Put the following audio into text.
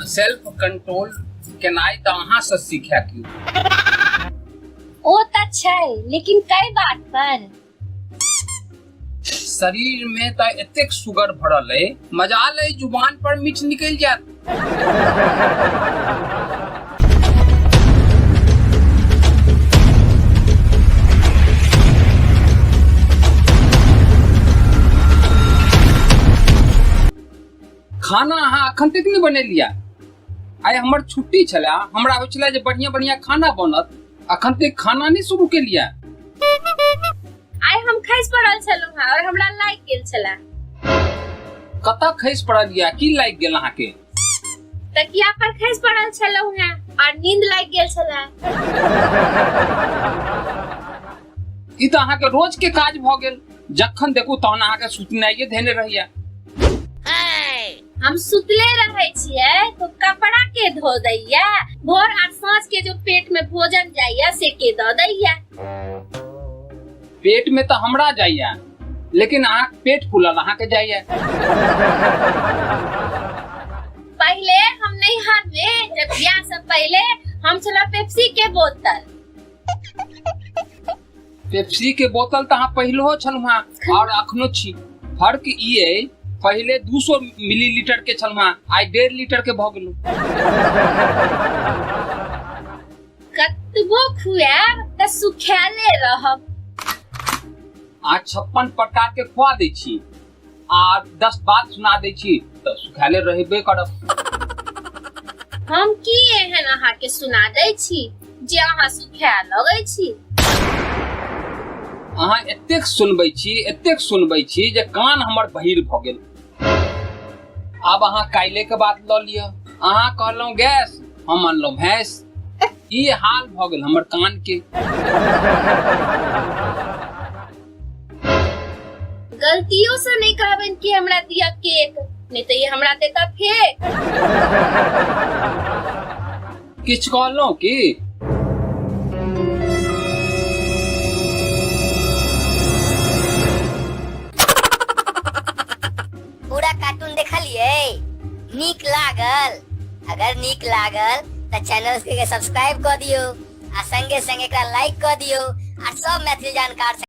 Self control केनाई त अहाँ से सीखा की। ओ त छै, लेकिन कई बात पर। शरीर में त एतेक शुगर भरल है, मजाल है जुबान पर मीठ निकल जात। खाना अहाँ अखन तक नहीं बने लिया। आइ हमर छुट्टी छला, हमरा हो छला जे बढ़िया बढ़िया खाना बनत, अखन तक खाना नहीं शुरू के लिया। आइ हम खैस पड़ल छलहुँ हैं और हमरा लाइक गेल छला। कता खैस पड़ल लिया, की लाइक गेल अहाँ के? तकिया पर खैस पड़ल छलहुँ हैं और नींद लाइक गेल छला। ई त अहाँ के रोज के काज भ गेल, जखन देखू तहन अहाँ के सुतनाइये धेने रहिया। हम सुतले रहे छियै तो कपड़ा के धो दैया, भोर और साँझ के जो पेट में भोजन जाइया से के दो दैया। पेट में तो हमरा जाइया, लेकिन अहाँ पेट फूलल अहाँ के जाइया। पहले हम नैहर में जब ब्याह से पहले हम छला पेप्सी के बोतल। पेप्सी के बोतल तो अहाँ पहिलो छलहुँ और अखनो छी। फर्क ई है, पहले 200 मिलीलीटर के छलहुँ, आई 1.5 लीटर के भ गेलू। कतबो खुआब त सुखाले रहब। आज 56 प्रकार के खुआ दै छी आ 10 बात सुना दै छी तो सुखाले रहबे करब। हम की एहन अहाँ के सुना दै छी जे अहाँ सुखा लगै छी? अहाँ एतेक सुनबै छी जे कान हमर बहिर भ गेल। अब अहाँ काइले के बात ल लिया। अहाँ कहलहुँ गैस, हम अनलहुँ भैंस। ई हाल भ गेल हमर कान के। गलतियों से नहीं कहबन कि हमरा दिया केक, नहीं तो ये हमरा देता फेक। किछ कहलहुँ की? पूरा कार्टून देखलिए? नीक लागल? अगर नीक लागल तो चैनल के सब्सक्राइब कर दियो आ संगे संगे एकरा लाइक कर दियो आ सब मैथिली जानकार